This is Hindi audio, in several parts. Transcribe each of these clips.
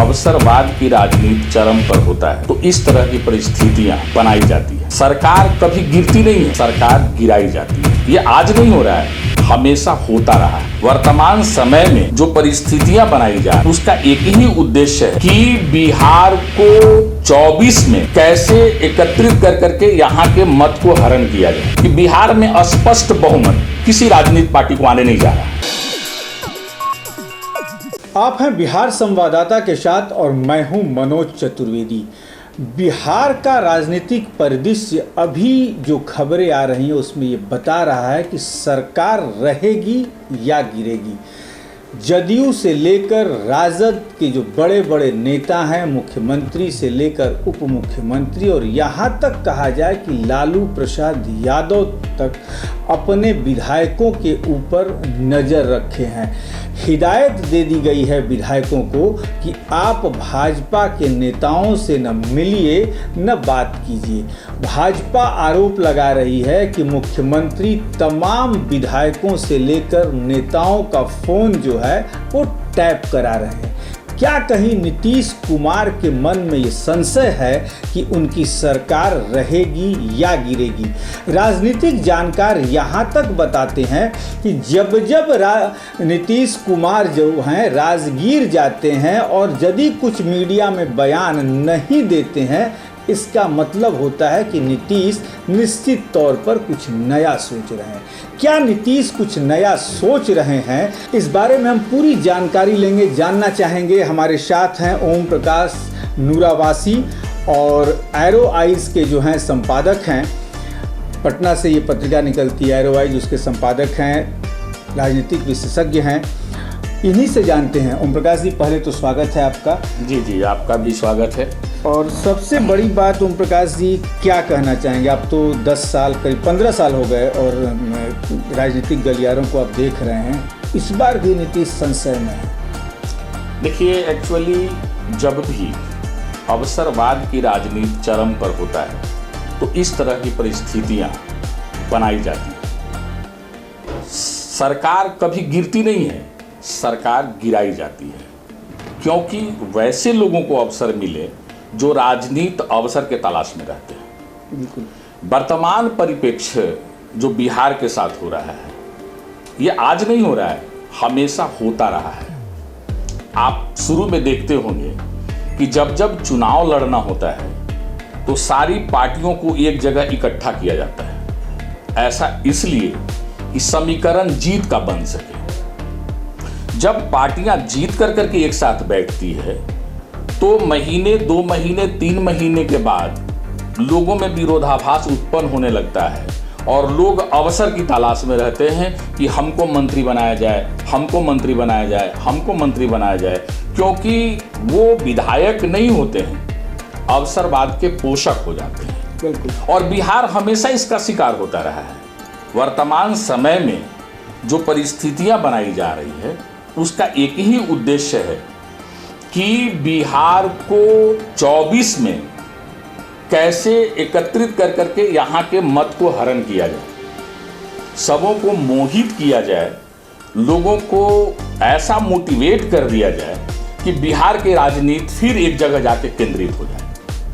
अवसरवाद की राजनीति चरम पर होता है तो इस तरह की परिस्थितियां बनाई जाती है। सरकार कभी गिरती नहीं है, सरकार गिराई जाती है। ये आज नहीं हो रहा है, हमेशा होता रहा है। वर्तमान समय में जो परिस्थितियां बनाई जा रही उसका एक ही उद्देश्य है कि बिहार को 24 में कैसे एकत्रित कर करके यहाँ के मत को हरण किया जाए, कि बिहार में स्पष्ट बहुमत किसी राजनीतिक पार्टी को आने नहीं जा रहा है। आप हैं बिहार संवाददाता के साथ और मैं हूं मनोज चतुर्वेदी। बिहार का राजनीतिक परिदृश्य अभी जो खबरें आ रही हैं उसमें ये बता रहा है कि सरकार रहेगी या गिरेगी। जदयू से लेकर राजद के जो बड़े बड़े नेता हैं, मुख्यमंत्री से लेकर उप मुख्यमंत्री और यहाँ तक कहा जाए कि लालू प्रसाद यादव तक अपने विधायकों के ऊपर नज़र रखे हैं। हिदायत दे दी गई है विधायकों को कि आप भाजपा के नेताओं से न मिलिए न बात कीजिए। भाजपा आरोप लगा रही है कि मुख्यमंत्री तमाम विधायकों से लेकर नेताओं का फ़ोन जो है वो टैप करा रहे हैं। क्या कहीं नीतीश कुमार के मन में ये संशय है कि उनकी सरकार रहेगी या गिरेगी? राजनीतिक जानकार यहाँ तक बताते हैं कि जब नीतीश कुमार जो हैं राजगीर जाते हैं और यदि कुछ मीडिया में बयान नहीं देते हैं, इसका मतलब होता है कि नीतीश निश्चित तौर पर कुछ नया सोच रहे हैं। क्या नीतीश कुछ नया सोच रहे हैं, इस बारे में हम पूरी जानकारी लेंगे, जानना चाहेंगे। हमारे साथ हैं ओम प्रकाश नूरावासी और एरो आइज के जो हैं संपादक हैं। पटना से ये पत्रिका निकलती है एरो आइज, उसके संपादक हैं, राजनीतिक विशेषज्ञ हैं। इन्हीं से जानते हैं। ओम प्रकाश जी, पहले तो स्वागत है आपका। जी, आपका भी स्वागत है। और सबसे बड़ी बात ओम प्रकाश जी, क्या कहना चाहेंगे? आप तो 10 साल करीब 15 साल हो गए और राजनीतिक गलियारों को आप देख रहे हैं, इस बार भी नीतीश संशय में है। देखिए, एक्चुअली जब भी अवसरवाद की राजनीति चरम पर होता है तो इस तरह की परिस्थितियां बनाई जाती हैं। सरकार कभी गिरती नहीं है, सरकार गिराई जाती है, क्योंकि वैसे लोगों को अवसर मिले जो राजनीति अवसर के तलाश में रहते हैं। वर्तमान परिप्रेक्ष्य जो बिहार के साथ हो रहा है, ये आज नहीं हो रहा है, हमेशा होता रहा है। आप शुरू में देखते होंगे कि जब जब चुनाव लड़ना होता है तो सारी पार्टियों को एक जगह इकट्ठा किया जाता है। ऐसा इसलिए कि समीकरण जीत का बन सके। जब पार्टियां जीत कर करके एक साथ बैठती है तो महीने, 2 महीने, 3 महीने के बाद लोगों में विरोधाभास उत्पन्न होने लगता है और लोग अवसर की तलाश में रहते हैं कि हमको मंत्री बनाया जाए, हमको मंत्री बनाया जाए, हमको मंत्री बनाया जाए, क्योंकि वो विधायक नहीं होते हैं, अवसरवाद के पोषक हो जाते हैं। बिल्कुल। और बिहार हमेशा इसका शिकार होता रहा है। वर्तमान समय में जो परिस्थितियां बनाई जा रही है उसका एक ही उद्देश्य है कि बिहार को 24 में कैसे एकत्रित कर करके यहाँ के मत को हरण किया जाए, सबों को मोहित किया जाए, लोगों को ऐसा मोटिवेट कर दिया जाए कि बिहार की राजनीति फिर एक जगह जाके केंद्रित हो जाए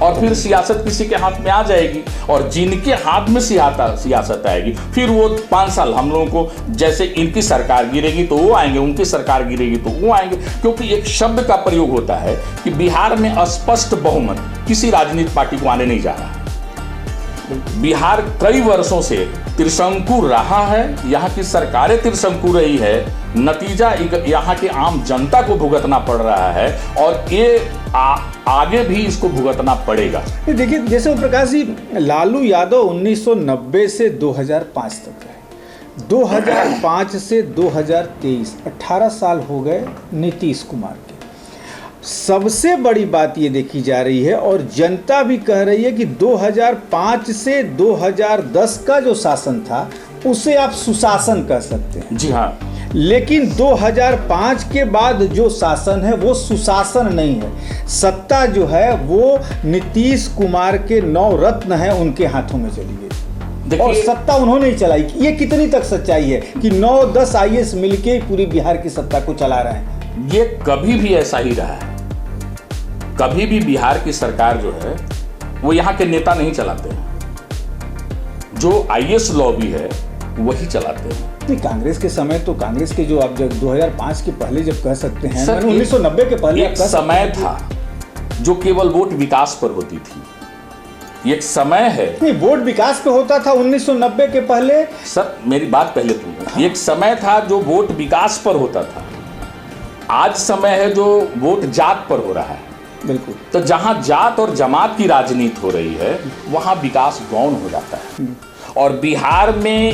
और फिर सियासत किसी के हाथ में आ जाएगी। और जिनके हाथ में सियासत आएगी, फिर वो 5 साल हम लोगों को, जैसे इनकी सरकार गिरेगी तो वो आएंगे, उनकी सरकार गिरेगी तो वो आएंगे, क्योंकि एक शब्द का प्रयोग होता है कि बिहार में स्पष्ट बहुमत किसी राजनीतिक पार्टी को आने नहीं जा रहा है। बिहार कई वर्षों से त्रिशंकु रहा है, यहाँ की सरकारें त्रिशंकु रही है, नतीजा यहाँ की आम जनता को भुगतना पड़ रहा है और ये आगे भी इसको भुगतना पड़ेगा। देखिए, जैसे प्रकाश जी, लालू यादव 1990 से 2005 तक है, 2005 से 2023 18 साल हो गए नीतीश कुमार के। सबसे बड़ी बात ये देखी जा रही है और जनता भी कह रही है कि 2005 से 2010 का जो शासन था उसे आप सुशासन कह सकते हैं। जी हाँ। लेकिन 2005 के बाद जो शासन है वो सुशासन नहीं है। सत्ता जो है वो नीतीश कुमार के 9 रत्न हैं, उनके हाथों में चली गई और सत्ता उन्होंने ही चलाई। ये कितनी तक सच्चाई है कि 9-10 IAS मिलके पूरी बिहार की सत्ता को चला रहे हैं? ये कभी भी ऐसा ही रहा है। कभी भी बिहार की सरकार जो है वो यहाँ के नेता नहीं चलाते हैं, जो आईएएस लॉबी है वही चलाते हैं। नहीं, कांग्रेस के समय तो कांग्रेस के जो आप जब 2005 के पहले जब कह सकते हैं, सर, 1990 के पहले एक समय था जो केवल वोट विकास पर होती थी। एक समय है, नहीं, वोट विकास पे होता था 1990 के पहले। सर मेरी बात पहले सुनो। हाँ। एक समय था जो वोट विकास पर होता था, आज समय है जो वोट जात पर हो रहा है। बिल्कुल। तो जहां जात और जमात की राजनीति हो रही है वहां विकास गौण हो जाता है। और बिहार में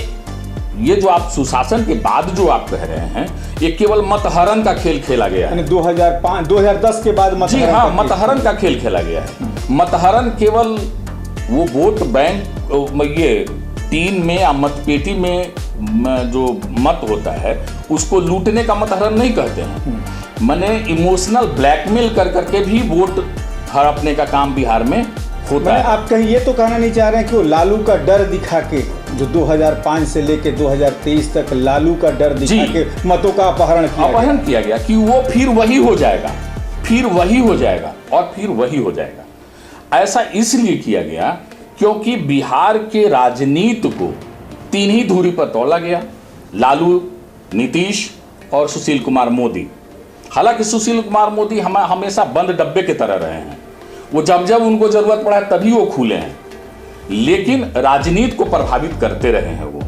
ये जो आप सुशासन के बाद जो आप कह रहे हैं, ये केवल मतहरण का खेल खेला गया है। 2010 के बाद जी हाँ, मतहरण का खेल खेला गया है। मतहरण केवल वो वोट बैंक ये टीन में या मतपेटी में जो मत होता है उसको लूटने का मतहरण नहीं कहते हैं। माने इमोशनल ब्लैकमेल कर करके भी वोट हड़पने का काम बिहार में होता है। आप कहीं ये तो कहना नहीं चाह रहे हैं कि वो लालू का डर दिखा के, जो 2005 से लेके 2023 तक लालू का डर दिखा के मतों का अपहरण किया गया कि वो फिर वही हो जाएगा, फिर वही हो जाएगा और फिर वही हो जाएगा। ऐसा इसलिए किया गया क्योंकि बिहार के राजनीति को तीन ही धुरी पर तोला गया, लालू, नीतीश और सुशील कुमार मोदी। हालांकि सुशील कुमार मोदी हमेशा बंद डब्बे की तरह रहे हैं, वो जब जब उनको जरूरत पड़ा है तभी वो खुले हैं, लेकिन राजनीति को प्रभावित करते रहे हैं वो।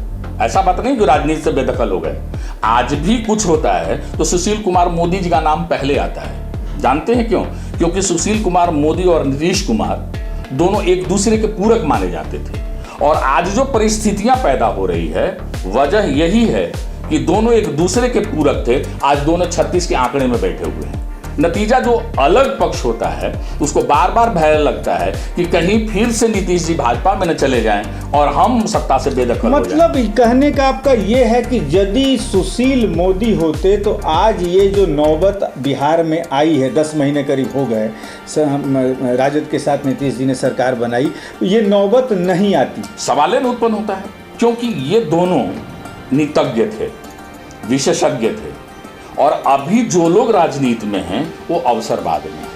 ऐसा बात नहीं कि राजनीति से बेदखल हो गए। आज भी कुछ होता है तो सुशील कुमार मोदी जी का नाम पहले आता है। जानते हैं क्यों? क्योंकि सुशील कुमार मोदी और नीतीश कुमार दोनों एक दूसरे के पूरक माने जाते थे। और आज जो परिस्थितियां पैदा हो रही है वजह यही है कि दोनों एक दूसरे के पूरक थे, आज दोनों 36 के आंकड़े में बैठे हुए हैं। नतीजा जो अलग पक्ष होता है उसको बार बार भय लगता है कि कहीं फिर से नीतीश जी भाजपा में न चले जाएं और हम सत्ता से बेदखल हो जाएं। मतलब कहने का आपका ये है कि यदि सुशील मोदी होते तो आज ये जो नौबत बिहार में आई है, 10 महीने करीब हो गए राजद के साथ नीतीश जी ने सरकार बनाई, तो ये नौबत नहीं आती। सवाल उत्पन्न होता है क्योंकि ये दोनों नीतज्ञ थे, विशेषज्ञ थे, और अभी जो लोग राजनीति में हैं वो अवसरवाद में हैं,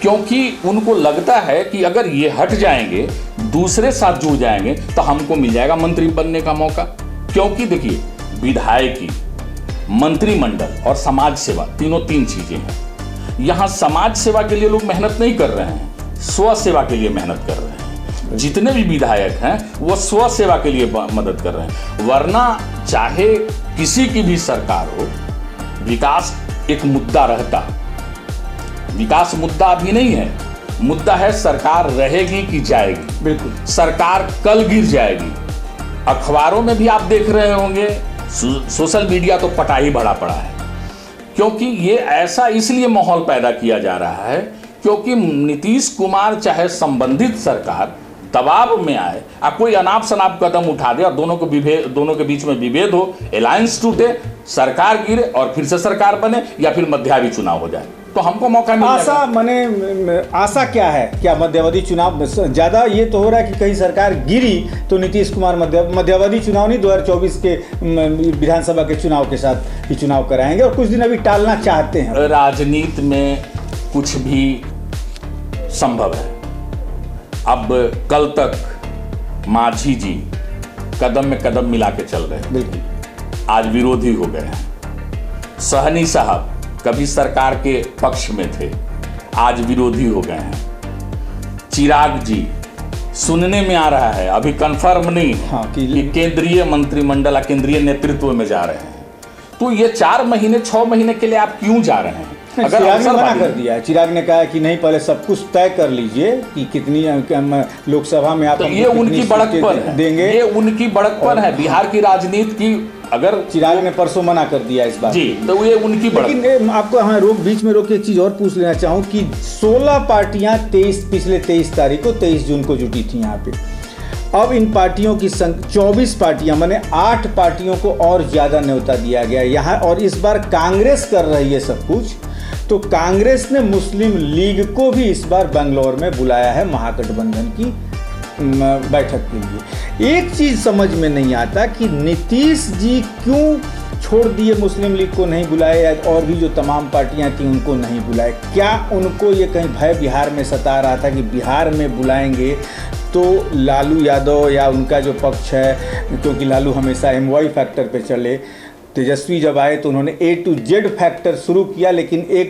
क्योंकि उनको लगता है कि अगर ये हट जाएंगे, दूसरे साथ जुड़ जाएंगे तो हमको मिल जाएगा मंत्री बनने का मौका। क्योंकि देखिए, विधायकी, मंत्रिमंडल और समाज सेवा तीन चीजें हैं। यहाँ समाज सेवा के लिए लोग मेहनत नहीं कर रहे हैं, स्व सेवा के लिए मेहनत कर रहे हैं। जितने भी विधायक हैं वो स्व सेवा के लिए मदद कर रहे हैं। वरना चाहे किसी की भी सरकार हो, विकास एक मुद्दा रहता। विकास मुद्दा अभी नहीं है, मुद्दा है सरकार रहेगी कि जाएगी। बिल्कुल, सरकार कल गिर जाएगी। अखबारों में भी आप देख रहे होंगे, सोशल मीडिया तो पटा ही भरा पड़ा है। क्योंकि ये ऐसा इसलिए माहौल पैदा किया जा रहा है क्योंकि नीतीश कुमार चाहे संबंधित सरकार दबाव में आए, आप कोई अनाप शनाप कदम उठा दे और दोनों के बीच में विभेद हो, अलायंस टूटे, सरकार गिरे और फिर से सरकार बने या फिर मध्यावधि चुनाव हो जाए, तो हमको मौका मिल जाएगा। आशा क्या है? क्या मध्यावधि चुनाव ज्यादा ये तो हो रहा है कि कहीं सरकार गिरी तो नीतीश कुमार मध्यावधि चुनाव नहीं, 2024 के विधानसभा के चुनाव के साथ ही चुनाव कराएंगे और कुछ दिन अभी टालना चाहते हैं। राजनीति में कुछ भी संभव है। अब कल तक मांझी जी कदम में कदम मिला के चल रहे हैं, बिल्कुल, आज विरोधी हो गए हैं। सहनी साहब कभी सरकार के पक्ष में थे, आज विरोधी हो गए हैं। चिराग जी सुनने में आ रहा है, अभी कंफर्म नहीं, हाँ, कि केंद्रीय मंत्रिमंडल या केंद्रीय नेतृत्व में जा रहे हैं। तो ये 4 महीने 6 महीने के लिए आप क्यों जा रहे हैं? अगर चिराग ने मना कर दिया है, चिराग ने कहा कि नहीं, पहले सब कुछ तय कर लीजिए कि कितनी लोकसभा में आप तो ये उनकी बड़कपन देंगे, ये उनकी बड़कपन है बिहार की राजनीति की। अगर चिराग ने परसों मना कर दिया इस बात जी, तो ये उनकी बड़कपन। लेकिन आपको हमें बीच में रोक के एक चीज और पूछ लेना चाहूँ कि 16 पार्टियां पिछले 23 तारीख को 23 जून को जुटी थी यहाँ पे। अब इन पार्टियों की 24 पार्टियां, माने 8 पार्टियों को और ज्यादा न्योता दिया गया यहाँ, और इस बार कांग्रेस कर रही है सब कुछ। तो कांग्रेस ने मुस्लिम लीग को भी इस बार बेंगलोर में बुलाया है महागठबंधन की बैठक के लिए। एक चीज समझ में नहीं आता कि नीतीश जी क्यों छोड़ दिए, मुस्लिम लीग को नहीं बुलाए और भी जो तमाम पार्टियां थी उनको नहीं बुलाए। क्या उनको ये कहीं भय बिहार में सता रहा था कि बिहार में बुलाएंगे तो लालू यादव या उनका जो पक्ष है, क्योंकि लालू हमेशा एमवाई फैक्टर पे चले, तेजस्वी जब आए तो उन्होंने ए टू जेड फैक्टर शुरू किया, लेकिन ए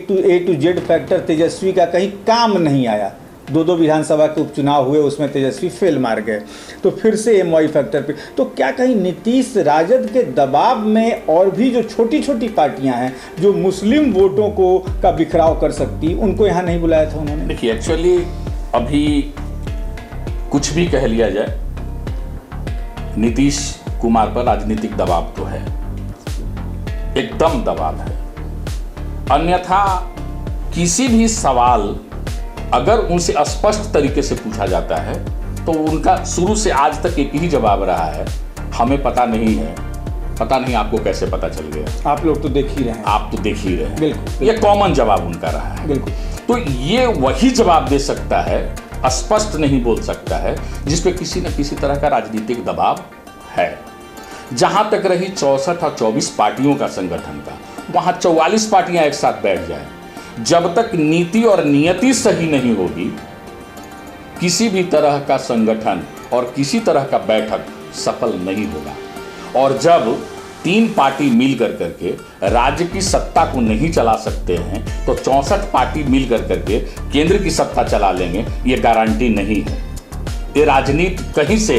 टू जेड फैक्टर तेजस्वी का कहीं काम नहीं आया। दो विधानसभा के उपचुनाव हुए, उसमें तेजस्वी फेल मार गए, तो फिर से एमवाई फैक्टर पे। तो क्या कहीं नीतीश राजद के दबाव में और भी जो छोटी छोटी पार्टियां हैं जो मुस्लिम वोटों को का बिखराव कर सकती, उनको यहाँ नहीं बुलाया था उन्होंने? देखिए, एक्चुअली अभी कुछ भी कह लिया जाए, नीतीश कुमार पर राजनीतिक दबाव तो है, एकदम दबाव है। अन्यथा किसी भी सवाल अगर उनसे स्पष्ट तरीके से पूछा जाता है तो उनका शुरू से आज तक एक ही जवाब रहा है, हमें पता नहीं है। पता नहीं आपको कैसे पता चल गया? आप लोग तो देख ही रहे हैं। आप तो देख ही रहे हैं। बिल्कुल। ये कॉमन जवाब उनका रहा है। बिल्कुल। तो ये वही जवाब दे सकता है, स्पष्ट नहीं बोल सकता है, जिस पे किसी न किसी तरह का राजनीतिक दबाव है। जहां तक रही 64 और 24 पार्टियों का संगठन का, वहां 44 पार्टियां एक साथ बैठ जाए, जब तक नीति और नियति सही नहीं होगी, किसी भी तरह का संगठन और किसी तरह का बैठक सफल नहीं होगा। और जब 3 पार्टी मिलकर करके राज्य की सत्ता को नहीं चला सकते हैं, तो 64 पार्टी मिलकर करके केंद्र की सत्ता चला लेंगे, ये गारंटी नहीं है। ये राजनीति कहीं से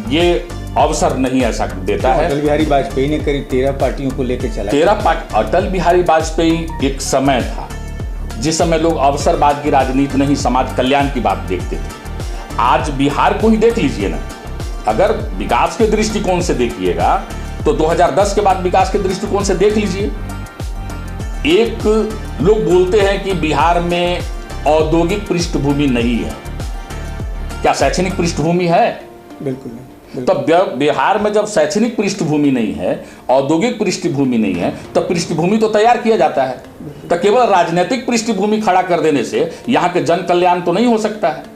ये अवसर नहीं ऐसा देता है। अटल बिहारी वाजपेयी ने करीब 13 पार्टियों को लेकर चला। 13 पार्टी। अटल बिहारी वाजपेयी एक समय था जिस समय लोग अवसरवाद की राजनीति नहीं, समाज कल्याण की बात देखते थे। आज बिहार को ही देख लीजिए ना, अगर विकास के दृष्टिकोण से देखिएगा तो 2010 के बाद विकास के दृष्टिकोण से देख लीजिए। एक लोग बोलते हैं कि बिहार में औद्योगिक पृष्ठभूमि नहीं है, क्या शैक्षणिक पृष्ठभूमि है? बिल्कुल नहीं। तब बिहार में जब शैक्षणिक पृष्ठभूमि नहीं है, औद्योगिक पृष्ठभूमि नहीं है, तब पृष्ठभूमि तो तैयार किया जाता है। तो केवल राजनीतिक पृष्ठभूमि खड़ा कर देने से यहाँ के जन कल्याण तो नहीं हो सकता है।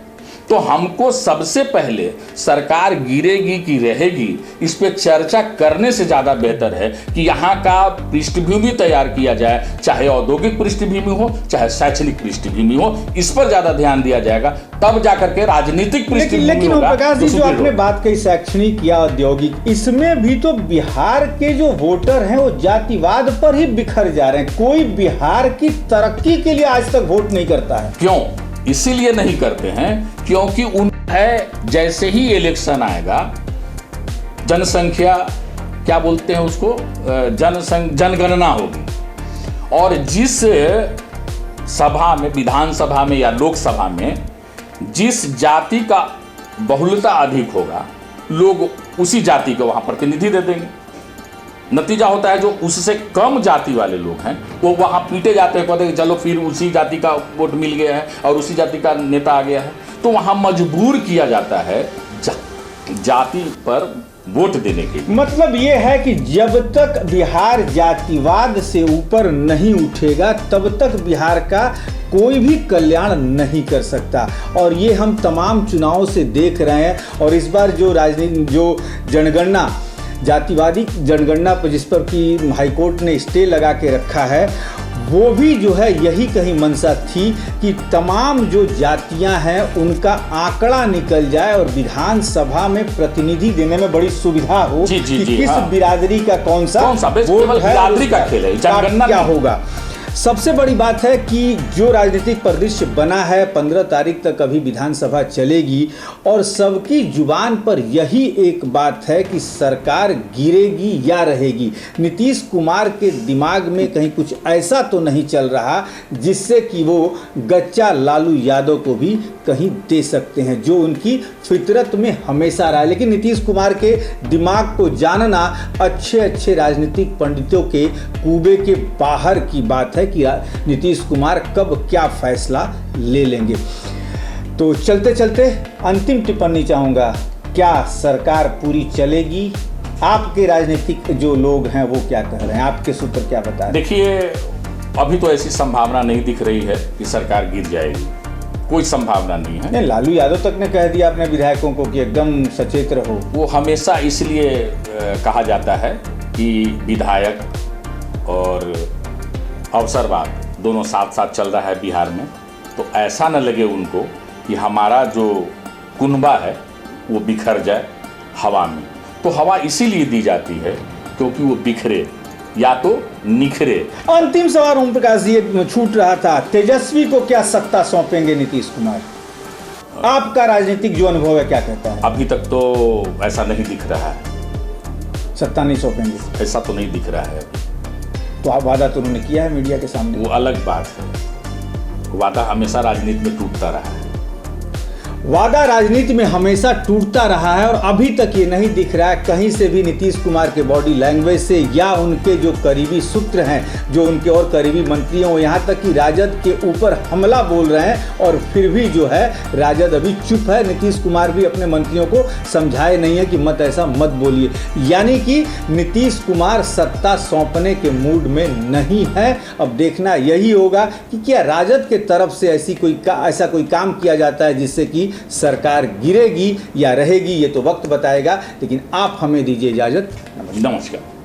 तो हमको सबसे पहले सरकार गिरेगी कि रहेगी, इस पे चर्चा करने से ज़्यादा बेहतर है कि यहाँ का पृष्ठभूमि तैयार किया जाए, चाहे औद्योगिक पृष्ठभूमि हो चाहे शैक्षणिक पृष्ठभूमि हो, इस पर ज़्यादा ध्यान दिया जाएगा, तब जाकर के राजनीतिक पृष्ठभूमि लेकिन प्रकाश जी, जो आपने बात कही शैक्षणिक या औद्योगिक, इसमें भी तो बिहार के जो वोटर हैं वो जातिवाद पर ही बिखर जा रहे हैं। कोई बिहार की तरक्की के लिए आज तक वोट नहीं करता है। क्यों? इसीलिए नहीं करते हैं क्योंकि उन है जैसे ही इलेक्शन आएगा, जनसंख्या क्या बोलते हैं उसको, जनगणना होगी, और जिस सभा में, विधानसभा में या लोकसभा में जिस जाति का बहुलता अधिक होगा, लोग उसी जाति को वहां प्रतिनिधि दे देंगे। नतीजा होता है जो उससे कम जाति वाले लोग हैं वो वहाँ पीटे जाते हैं, कहते हैं चलो फिर उसी जाति का वोट मिल गया है और उसी जाति का नेता आ गया है, तो वहाँ मजबूर किया जाता है जाति पर वोट देने के लिए। मतलब ये है कि जब तक बिहार जातिवाद से ऊपर नहीं उठेगा तब तक बिहार का कोई भी कल्याण नहीं कर सकता। और ये हम तमाम चुनावों से देख रहे हैं। और इस बार जो जनगणना, जातिवादी जनगणना पर जिस पर कि हाईकोर्ट ने स्टे लगा के रखा है, वो भी जो है यही कहीं मंशा थी कि तमाम जो जातियां हैं उनका आंकड़ा निकल जाए और विधानसभा में प्रतिनिधि देने में बड़ी सुविधा हो कि किस बिरादरी का कौन सा वोट है, बिरादरी का खेल है, जनगणना क्या होगा। सबसे बड़ी बात है कि जो राजनीतिक परिदृश्य बना है, 15 तारीख तक अभी विधानसभा चलेगी और सबकी जुबान पर यही एक बात है कि सरकार गिरेगी या रहेगी। नीतीश कुमार के दिमाग में कहीं कुछ ऐसा तो नहीं चल रहा जिससे कि वो गच्चा लालू यादव को भी कहीं दे सकते हैं, जो उनकी फितरत में हमेशा रहा है। लेकिन नीतीश कुमार के दिमाग को जानना अच्छे अच्छे राजनीतिक पंडितों के कूबे के बाहर की बात है कि नीतीश कुमार कब क्या फैसला ले लेंगे। तो चलते चलते अंतिम टिप्पणी चाहूँगा, क्या सरकार पूरी चलेगी? आपके राजनीतिक जो लोग हैं वो क्या कह रहे हैं, आपके सूत्र क्या बता रहे हैं? देखिए, अभी तो ऐसी संभावना नहीं दिख रही है कि सरकार गिर जाएगी, कोई संभावना नहीं है। नहीं, लालू यादव तक ने कह दिया अपने विधायकों को कि एकदम सचेत रहो। वो हमेशा इसलिए कहा जाता है कि विधायक और अवसरवाद दोनों साथ साथ चल रहा है बिहार में, तो ऐसा न लगे उनको कि हमारा जो कुनबा है वो बिखर जाए हवा में। तो हवा इसीलिए दी जाती है क्योंकि वो बिखरे या तो निखरे। अंतिम सवाल ओम प्रकाश जी, एक छूट रहा था, तेजस्वी को क्या सत्ता सौंपेंगे नीतीश कुमार? आपका राजनीतिक जो अनुभव है क्या कहता है? अभी तक तो ऐसा नहीं दिख रहा है, सत्ता नहीं सौंपेंगे, ऐसा तो नहीं दिख रहा है। तो आप वादा तो उन्होंने किया है मीडिया के सामने। वो अलग बात है, वादा हमेशा राजनीति में टूटता रहा है। वादा राजनीति में हमेशा टूटता रहा है और अभी तक ये नहीं दिख रहा है कहीं से भी नीतीश कुमार के बॉडी लैंग्वेज से या उनके जो करीबी सूत्र हैं, जो उनके और करीबी मंत्री हैं, वो यहाँ तक कि राजद के ऊपर हमला बोल रहे हैं और फिर भी जो है राजद अभी चुप है। नीतीश कुमार भी अपने मंत्रियों को समझाए नहीं है कि मत ऐसा मत बोलिए, यानी कि नीतीश कुमार सत्ता सौंपने के मूड में नहीं है। अब देखना यही होगा कि क्या राजद के तरफ से ऐसा कोई काम किया जाता है जिससे कि सरकार गिरेगी या रहेगी, ये तो वक्त बताएगा। लेकिन आप हमें दीजिए इजाजत। नमस्कार।